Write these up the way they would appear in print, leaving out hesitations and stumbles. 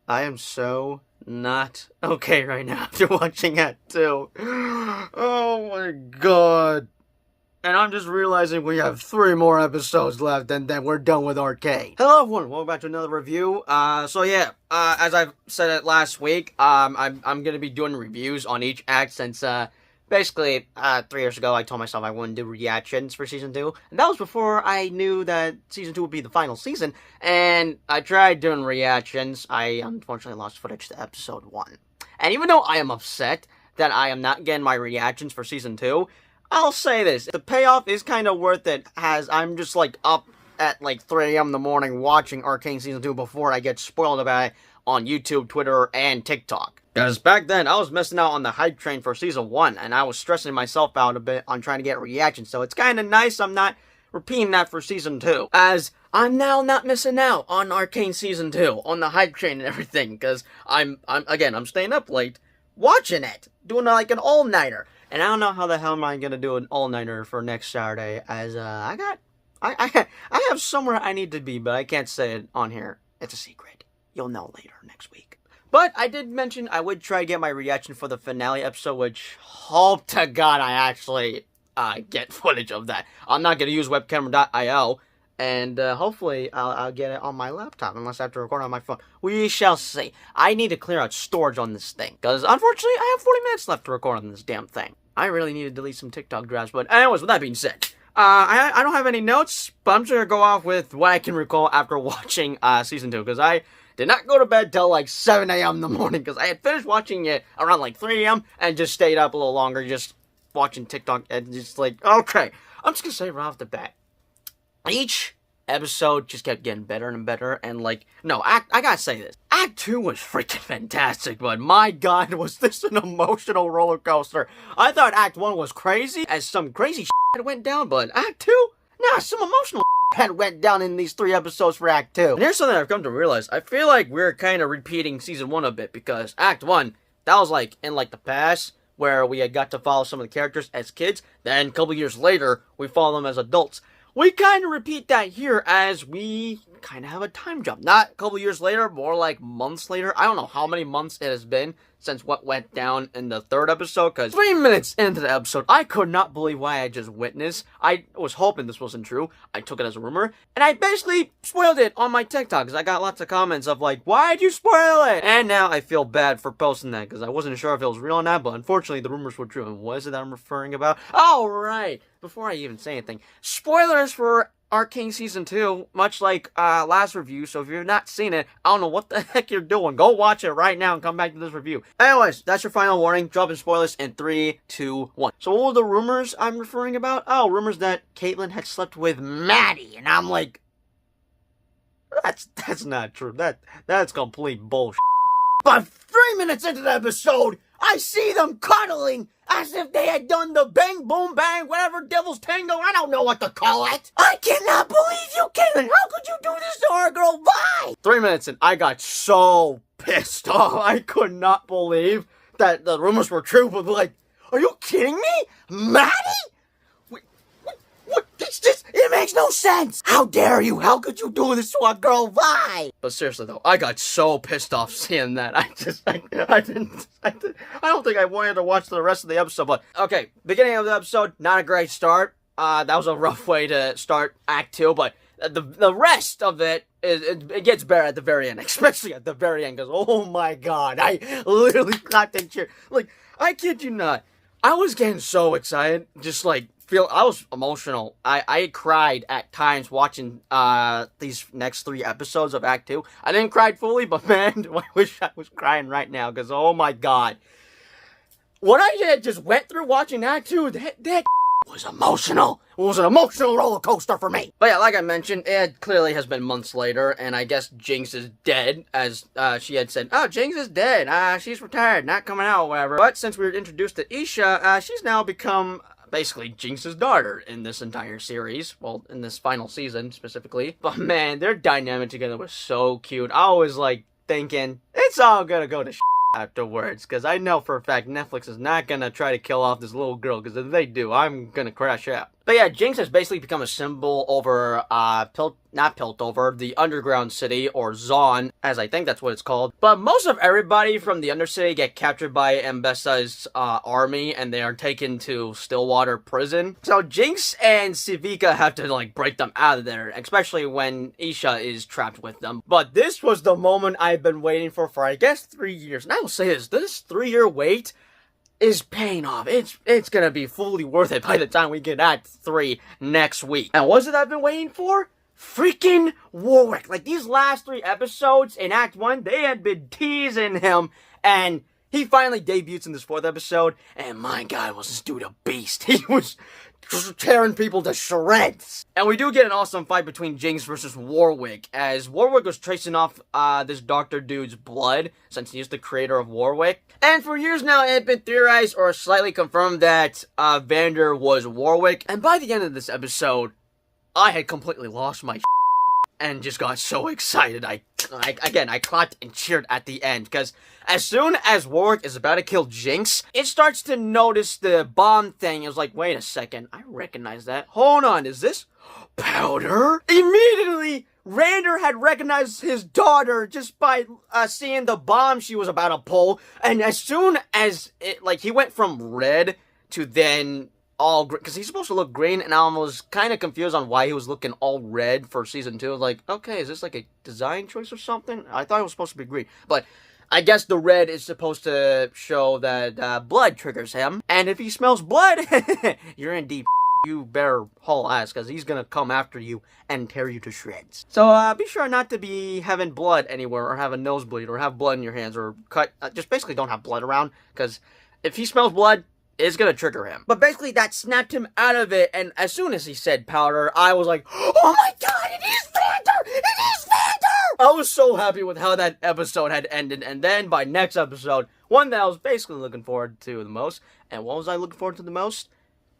I am so not okay right now after watching Act 2. Oh my god. And I'm just realizing we have 3 more episodes left and then we're done with Arcane. Hello everyone, welcome back to another review. As I've said it last week, I'm gonna be doing reviews on each act since, basically, 3 years ago I told myself I wouldn't do reactions for Season 2. And that was before I knew that Season 2 would be the final season. And I tried doing reactions. I unfortunately lost footage to Episode 1. And even though I am upset that I am not getting my reactions for Season 2, I'll say this, the payoff is kind of worth it, as I'm just, like, up at, like, 3 a.m. in the morning watching Arcane Season 2 before I get spoiled about it on YouTube, Twitter, and TikTok. Because back then, I was missing out on the hype train for Season 1, and I was stressing myself out a bit on trying to get reactions, so it's kind of nice I'm not repeating that for Season 2, as I'm now not missing out on Arcane Season 2, on the hype train and everything, because I'm staying up late watching it, doing, like, an all-nighter. And I don't know how the hell am I gonna do an all-nighter for next Saturday, as, I have somewhere I need to be, but I can't say it on here. It's a secret. You'll know later next week. But I did mention I would try to get my reaction for the finale episode, which, hope to God I actually, get footage of that. I'm not gonna use webcam.io, and, hopefully I'll get it on my laptop, unless I have to record on my phone. We shall see. I need to clear out storage on this thing, because unfortunately I have 40 minutes left to record on this damn thing. I really need to delete some TikTok drafts, but anyways, with that being said, I don't have any notes, but I'm just gonna go off with what I can recall after watching, Season 2, because I did not go to bed till like 7 a.m. in the morning, because I had finished watching it around like 3 a.m. and just stayed up a little longer, just watching TikTok, and just like, okay, I'm just gonna say right off the bat, each episode just kept getting better and better, and like, no, I gotta say this, Act 2 was freaking fantastic, but my god, was this an emotional roller coaster. I thought Act 1 was crazy, as some crazy shit went down, but Act 2, nah, some emotional had went down in these 3 episodes for Act 2. And here's something I've come to realize, I feel like we're kind of repeating Season 1 a bit, because Act 1, that was like, in like the past, where we had got to follow some of the characters as kids, then a couple years later, we follow them as adults. We kind of repeat that here, as we kind of have a time jump. Not a couple years later, more like months later. I don't know how many months it has been since what went down in the 3rd episode, because 3 minutes into the episode, I could not believe what I just witnessed. I was hoping this wasn't true. I took it as a rumor, and I basically spoiled it on my TikTok, because I got lots of comments of like, why'd you spoil it? And now I feel bad for posting that, because I wasn't sure if it was real or not, but unfortunately the rumors were true. And what is it that I'm referring about? Oh, right! Before I even say anything, spoilers for Arcane Season 2, much like last review, so if you've not seen it, I don't know what the heck you're doing. Go watch it right now and come back to this review. Anyways, that's your final warning. Dropping spoilers in 3, 2, 1. So what were the rumors I'm referring about? Oh, rumors that Caitlyn had slept with Maddie, and I'm like, that's not true. That's complete bullshit. But 3 minutes into the episode, I see them cuddling as if they had done the bang, boom, bang, whatever devil's tango, I don't know what to call it. I cannot believe you, Caitlyn. How could you do this to our girl? Why? 3 minutes in, I got so pissed off. I could not believe that the rumors were true, but like, are you kidding me? Maddie? What? It makes no sense. How dare you? How could you do this to a girl? Why? But seriously though, I got so pissed off seeing that. I don't think I wanted to watch the rest of the episode, but okay, beginning of the episode, not a great start. That was a rough way to start Act 2, but the rest of it, it gets better at the very end, especially at the very end, because oh my god, I literally clapped and cheered. Like, I kid you not, I was getting so excited, just like, I was emotional. I cried at times watching these next 3 episodes of Act 2. I didn't cry fully, but man, I wish I was crying right now, because oh my god. What I just went through watching Act 2, that was emotional. It was an emotional roller coaster for me. But yeah, like I mentioned, it clearly has been months later, and I guess Jinx is dead, as she had said, oh, Jinx is dead, she's retired, not coming out, or whatever. But since we were introduced to Isha, she's now become basically Jinx's daughter in this entire series. Well, in this final season, specifically. But man, their dynamic together was so cute. I was like thinking, it's all gonna go to afterwards, because I know for a fact Netflix is not gonna try to kill off this little girl, because if they do, I'm gonna crash out. But yeah, Jinx has basically become a symbol over, not Piltover, the underground city, or Zaun, as I think that's what it's called. But most of everybody from the Undercity get captured by Ambessa's army, and they are taken to Stillwater Prison. So Jinx and Civica have to, like, break them out of there, especially when Isha is trapped with them. But this was the moment I've been waiting for I guess, 3 years. And I will say this 3-year wait is paying off. It's gonna be fully worth it by the time we get Act 3 next week. And what is it I've been waiting for? Freaking Warwick. Like, these last 3 episodes in Act 1, they had been teasing him, and he finally debuts in this 4th episode, and my god, was this dude a beast. He was tearing people to shreds. And we do get an awesome fight between Jinx versus Warwick, as Warwick was tracing off this doctor dude's blood, since he's the creator of Warwick. And for years now, it had been theorized or slightly confirmed that Vander was Warwick. And by the end of this episode, I had completely lost my and just got so excited. I clapped and cheered at the end, because as soon as Warwick is about to kill Jinx, it starts to notice the bomb thing. It was like, wait a second, I recognize that. Hold on, is this Powder? Immediately, Vander had recognized his daughter just by seeing the bomb she was about to pull, and as soon as it, like, he went from red to then all green, because he's supposed to look green, and I was kind of confused on why he was looking all red for season 2. Like, okay, is this like a design choice or something? I thought it was supposed to be green, but I guess the red is supposed to show that blood triggers him, and if he smells blood, you're in deep. You better haul ass, because he's gonna come after you and tear you to shreds. So be sure not to be having blood anywhere, or have a nosebleed, or have blood in your hands, or cut. Just basically don't have blood around, because if he smells blood, it's gonna trigger him. But basically, that snapped him out of it, and as soon as he said Powder, I was like, oh my god, it is Vander! It is Vander! I was so happy with how that episode had ended, and then by next episode, one that I was basically looking forward to the most, and what was I looking forward to the most?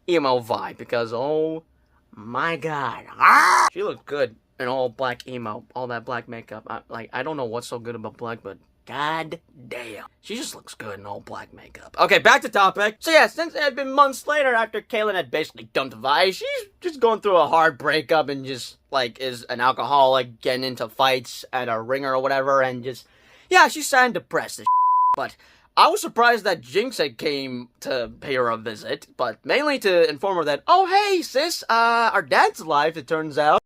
Emo Vi, because oh my god, she looked good in all black emo, all that black makeup. I don't know what's so good about black, but god damn, she just looks good in all black makeup. Okay, back to topic. So yeah, since it had been months later after Kaylin had basically dumped Vi, she's just going through a hard breakup and just, like, is an alcoholic, getting into fights at a ringer or whatever, and just, yeah, she's sad and depressed as but I was surprised that Jinx had came to pay her a visit, but mainly to inform her that, oh hey sis, our dad's alive, it turns out.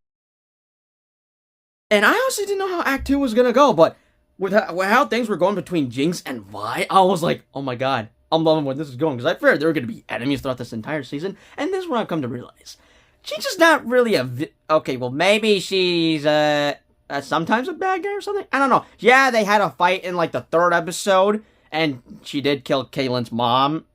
And I honestly didn't know how Act 2 was gonna go, but with how things were going between Jinx and Vi, I was like, oh my god, I'm loving where this is going, because I figured there were going to be enemies throughout this entire season, and this is what I've come to realize. Jinx is not really okay, well, maybe she's, sometimes a bad guy or something? I don't know. Yeah, they had a fight in, like, the 3rd episode, and she did kill Kaylin's mom.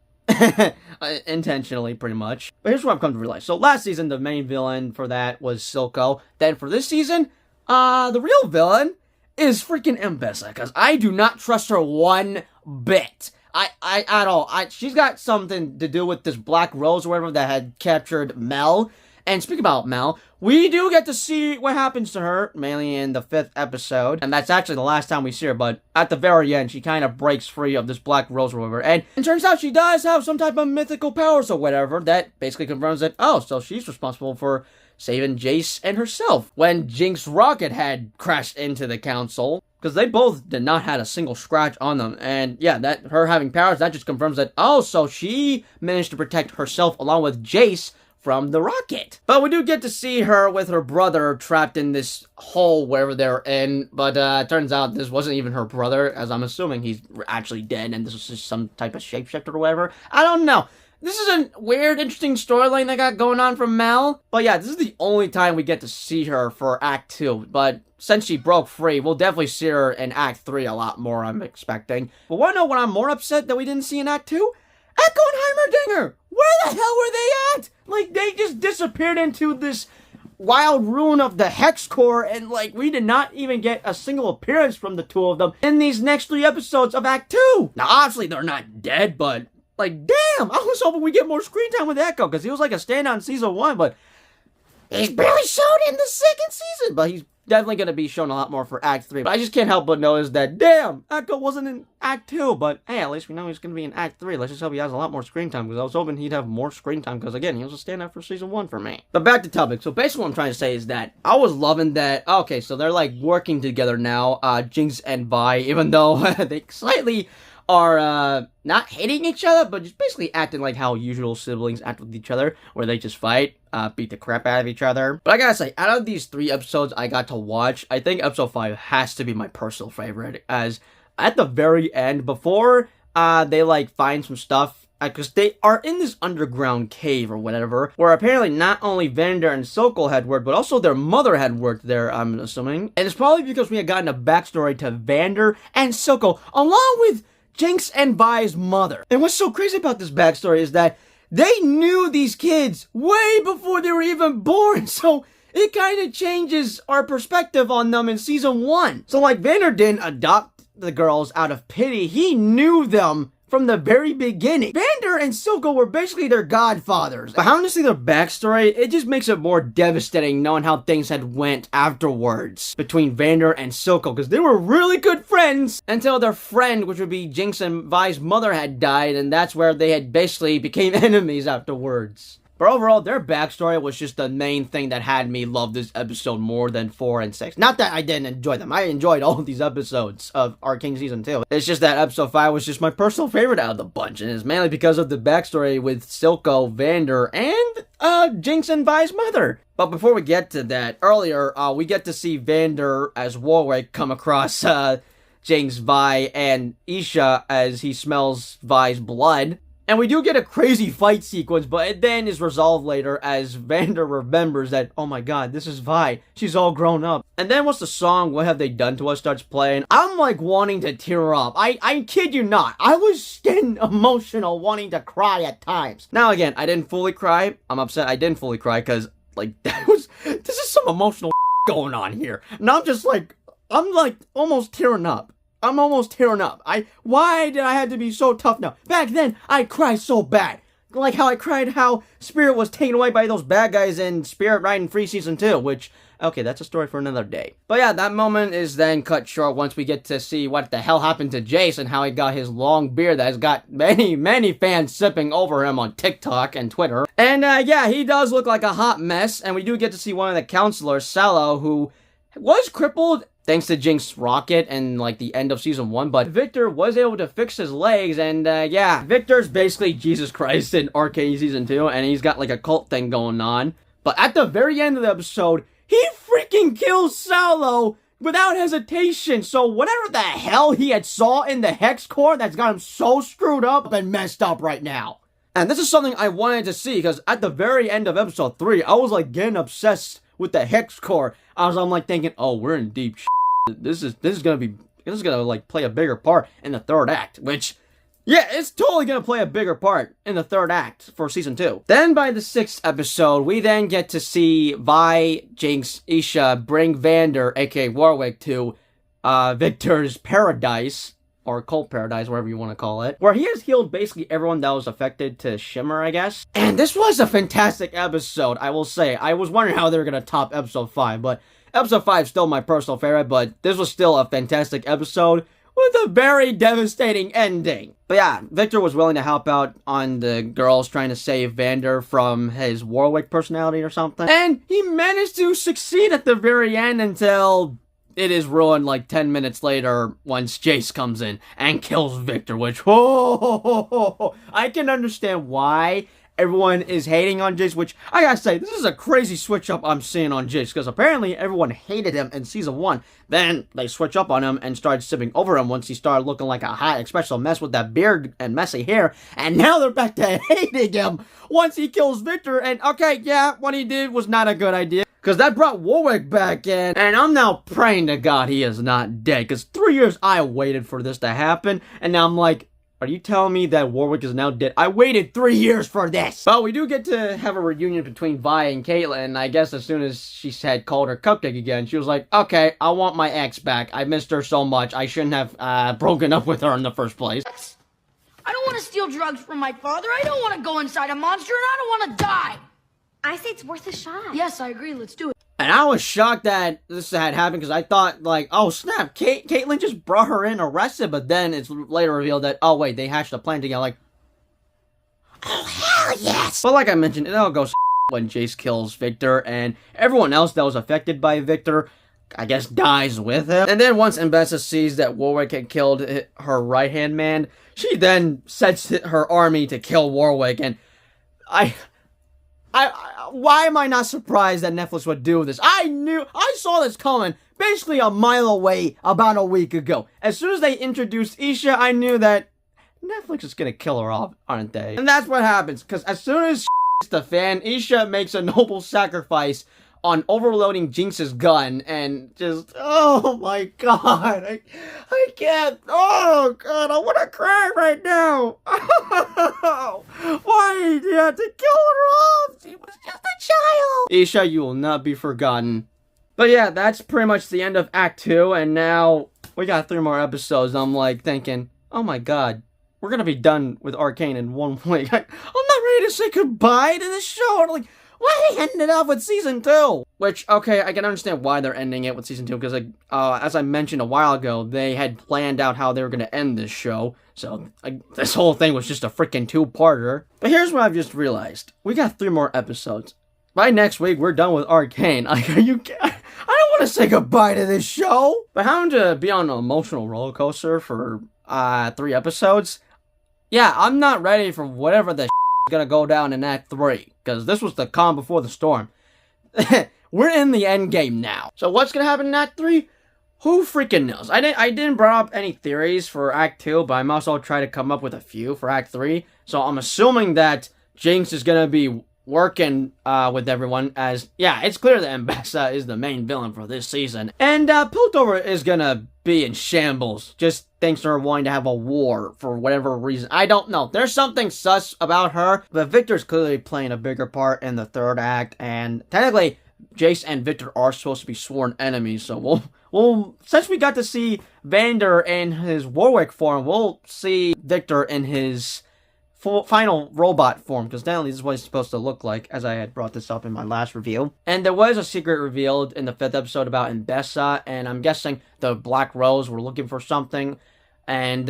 Intentionally, pretty much. But here's what I've come to realize. So last season, the main villain for that was Silco. Then for this season, the real villain is freaking Ambessa, because I do not trust her one bit. At all. She's got something to do with this Black Rose or whatever that had captured Mel. And speaking about Mel, we do get to see what happens to her, mainly in the 5th episode. And that's actually the last time we see her, but at the very end, she kind of breaks free of this Black Rose or whatever. And it turns out she does have some type of mythical powers or whatever that basically confirms that, oh, so she's responsible for saving Jace and herself when Jinx Rocket had crashed into the council, because they both did not have a single scratch on them. And yeah, that her having powers, that just confirms that, oh, so she managed to protect herself along with Jace from the rocket. But we do get to see her with her brother trapped in this hole wherever they're in, but turns out this wasn't even her brother, as I'm assuming he's actually dead and this was just some type of shapeshifter or whatever. I don't know. This is a weird, interesting storyline they got going on from Mel. But yeah, this is the only time we get to see her for Act 2. But since she broke free, we'll definitely see her in Act 3 a lot more, I'm expecting. But wanna know what I'm more upset that we didn't see in Act 2? Echo and Heimerdinger! Where the hell were they at? Like, they just disappeared into this wild ruin of the Hex Core, and, like, we did not even get a single appearance from the two of them in these next 3 episodes of Act 2. Now, obviously, they're not dead, but, like, damn! I was hoping we get more screen time with Echo, because he was like a standout in Season 1, but he's barely showed in the 2nd season, but he's definitely going to be shown a lot more for Act 3. But I just can't help but notice that, damn, Echo wasn't in Act 2. But hey, at least we know he's going to be in Act 3. Let's just hope he has a lot more screen time, because I was hoping he'd have more screen time, because again, he was a standout for Season 1 for me. But back to topic. So basically what I'm trying to say is that I was loving that, okay, so they're like working together now, Jinx and Vi, even though they slightly are not hating each other, but just basically acting like how usual siblings act with each other, where they just fight, beat the crap out of each other. But I gotta say, out of these 3 episodes I got to watch, I think episode 5 has to be my personal favorite, as at the very end, before they like find some stuff, because they are in this underground cave or whatever, where apparently not only Vander and Sokol had worked, but also their mother had worked there, I'm assuming. And it's probably because we had gotten a backstory to Vander and Sokol, along with Jinx and Vi's mother. And what's so crazy about this backstory is that they knew these kids way before they were even born, so it kind of changes our perspective on them in Season 1. So like, Vander didn't adopt the girls out of pity, he knew them from the very beginning. Vander and Sokol were basically their godfathers. But honestly, their backstory, it just makes it more devastating knowing how things had went afterwards between Vander and Sokol, because they were really good friends until their friend, which would be Jinx and Vi's mother, had died, and that's where they had basically became enemies afterwards. But overall, their backstory was just the main thing that had me love this episode more than 4 and 6. Not that I didn't enjoy them. I enjoyed all of these episodes of Arcane Season 2. It's just that episode 5 was just my personal favorite out of the bunch. And it's mainly because of the backstory with Silco, Vander, and Jinx and Vi's mother. But before we get to that, earlier, we get to see Vander as Warwick come across Jinx, Vi, and Isha as he smells Vi's blood. And we do get a crazy fight sequence, but it then is resolved later as Vander remembers that, oh my god, this is Vi. She's all grown up. And then once the song, What Have They Done to Us, starts playing, I'm like wanting to tear up. I kid you not. I was getting emotional, wanting to cry at times. Now again, I didn't fully cry. I'm upset I didn't fully cry because, like, this is some emotional going on here. And I'm like almost tearing up. I'm almost tearing up. Why did I have to be so tough now? Back then, I cried so bad. Like how I cried how Spirit was taken away by those bad guys in Spirit Riding Free Season 2, which, okay, that's a story for another day. But yeah, that moment is then cut short once we get to see what the hell happened to Jace and how he got his long beard that has got many fans sipping over him on TikTok and Twitter. And yeah, he does look like a hot mess, and we do get to see one of the counselors, Salo, who was crippled thanks to Jinx Rocket and like the end of Season 1, but Victor was able to fix his legs, and yeah, Victor's basically Jesus Christ in Arcane Season 2, and he's got like a cult thing going on. But at the very end of the episode, he freaking kills Salo without hesitation. So whatever the hell he had saw in the Hex Core that's got him so screwed up and messed up right now. And this is something I wanted to see, because at the very end of episode 3, I was like getting obsessed with the Hex Core. I'm like thinking, oh, we're in deep shit. This is gonna like play a bigger part in the 3rd act, which, yeah, it's totally gonna play a bigger part in the 3rd act for Season 2. Then by the 6th episode, we then get to see Vi, Jinx, Isha bring Vander, aka Warwick, to Victor's paradise, or cult paradise, whatever you want to call it, where he has healed basically everyone that was affected to Shimmer, I guess. And this was a fantastic episode, I will say. I was wondering how they were gonna top episode 5, but episode 5 is still my personal favorite, but this was still a fantastic episode with a very devastating ending. But yeah, Victor was willing to help out on the girls trying to save Vander from his Warwick personality or something. And he managed to succeed at the very end until it is ruined like 10 minutes later once Jace comes in and kills Victor, which, I can understand why everyone is hating on Jace, which, I gotta say, this is a crazy switch up I'm seeing on Jace, because apparently everyone hated him in Season 1, then they switch up on him and started sipping over him once he started looking like a hot special mess with that beard and messy hair, and now they're back to hating him once he kills Victor, and okay, yeah, what he did was not a good idea, because that brought Warwick back in, and I'm now praying to God he is not dead, because 3 years I waited for this to happen, and now I'm like, are you telling me that Warwick is now dead? I waited 3 years for this! But we do get to have a reunion between Vi and Caitlyn, and I guess as soon as she had called her Cupcake again, she was like, okay, I want my ex back. I missed her so much. I shouldn't have broken up with her in the first place. I don't want to steal drugs from my father. I don't want to go inside a monster, and I don't want to die. I say it's worth a shot. Yes, I agree. Let's do it. And I was shocked that this had happened because I thought, like, oh snap, Caitlyn just brought her in arrested, but then it's later revealed that, oh wait, they hatched a plan together, like, oh hell yes! But like I mentioned, it all goes when Jace kills Victor, and everyone else that was affected by Victor, I guess, dies with him. And then once Ambessa sees that Warwick had killed her right-hand man, she then sets her army to kill Warwick, and why am I not surprised that Netflix would do this? I saw this coming basically a mile away about a week ago. As soon as they introduced Isha, I knew that Netflix is gonna kill her off, aren't they? And that's what happens, because as soon as the fan, Isha makes a noble sacrifice on overloading Jinx's gun, and just, oh my god, I can't, oh god, I want to cry right now. Why did you have to kill her off? She was just a child. Isha, you will not be forgotten. But yeah, that's pretty much the end of Act 2, and now we got 3 more episodes. I'm like thinking, oh my god, we're gonna be done with Arcane in 1 week. I'm not ready to say goodbye to this show. I'm like, why are they ending it off with Season 2? Which, okay, I can understand why they're ending it with Season 2, because, like, as I mentioned a while ago, they had planned out how they were going to end this show, so, this whole thing was just a freaking 2-parter. But here's what I've just realized. We got 3 more episodes. By next week, we're done with Arcane. Like, I don't want to say goodbye to this show! But having to be on an emotional roller coaster for, 3 episodes, yeah, I'm not ready for whatever the gonna go down in Act 3, because this was the calm before the storm. We're in the end game now. So what's gonna happen in Act 3? Who freaking knows? I didn't bring up any theories for Act 2, but I'm also trying to come up with a few for Act 3. So I'm assuming that Jinx is gonna be working with everyone, as, yeah, it's clear that Ambessa is the main villain for this season. And Piltover is gonna be in shambles, just thanks to her wanting to have a war for whatever reason. I don't know. There's something sus about her, but Victor's clearly playing a bigger part in the 3rd act, and technically, Jace and Victor are supposed to be sworn enemies, so we'll since we got to see Vander in his Warwick form, we'll see Victor in his final robot form, because technically this is what it's supposed to look like, as I had brought this up in my last review. And there was a secret revealed in the 5th episode about Ambessa, and I'm guessing the Black Rose were looking for something, and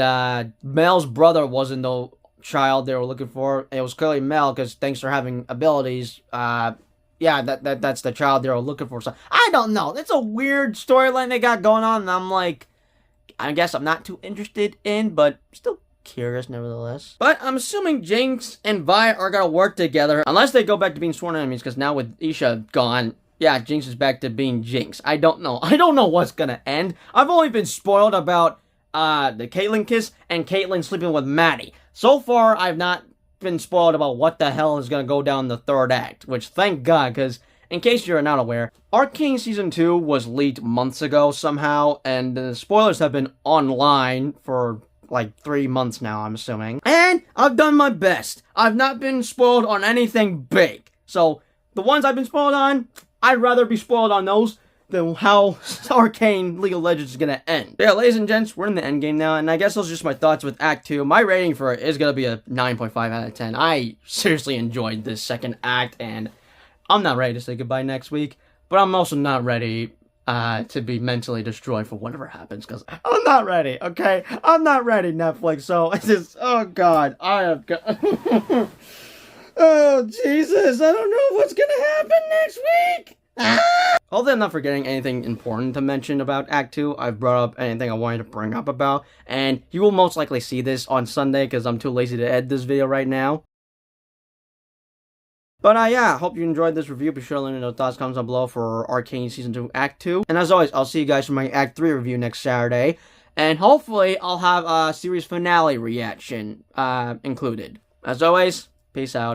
Mel's brother wasn't the child they were looking for. It was clearly Mel, because thanks to having abilities, yeah, that's the child they were looking for. So, I don't know. It's a weird storyline they got going on, and I'm like, I guess I'm not too interested in, but still curious nevertheless. But I'm assuming Jinx and Vi are gonna work together, unless they go back to being sworn enemies, because now with Isha gone, yeah, Jinx is back to being Jinx. I don't know. I don't know what's gonna end. I've only been spoiled about the Caitlyn kiss and Caitlyn sleeping with Maddie. So far, I've not been spoiled about what the hell is gonna go down the 3rd act, which thank God, because in case you're not aware, Arcane Season 2 was leaked months ago somehow, and the spoilers have been online for like 3 months now, I'm assuming. And I've done my best. I've not been spoiled on anything big. So, the ones I've been spoiled on, I'd rather be spoiled on those than how Arcane League of Legends is gonna end. Yeah, ladies and gents, we're in the end game now, and I guess those are just my thoughts with Act 2. My rating for it is gonna be a 9.5 out of 10. I seriously enjoyed this 2nd act, and I'm not ready to say goodbye next week, but I'm also not ready to be mentally destroyed for whatever happens, because I'm not ready, okay? I'm not ready, Netflix, so it's just, oh god, I have got, oh Jesus, I don't know what's gonna happen next week! Although I'm not forgetting anything important to mention about Act 2, I've brought up anything I wanted to bring up about, and you will most likely see this on Sunday, because I'm too lazy to edit this video right now. But yeah, hope you enjoyed this review. Be sure to let me know thoughts, comments down below for Arcane Season 2 Act 2. And as always, I'll see you guys for my Act 3 review next Saturday. And hopefully, I'll have a series finale reaction included. As always, peace out.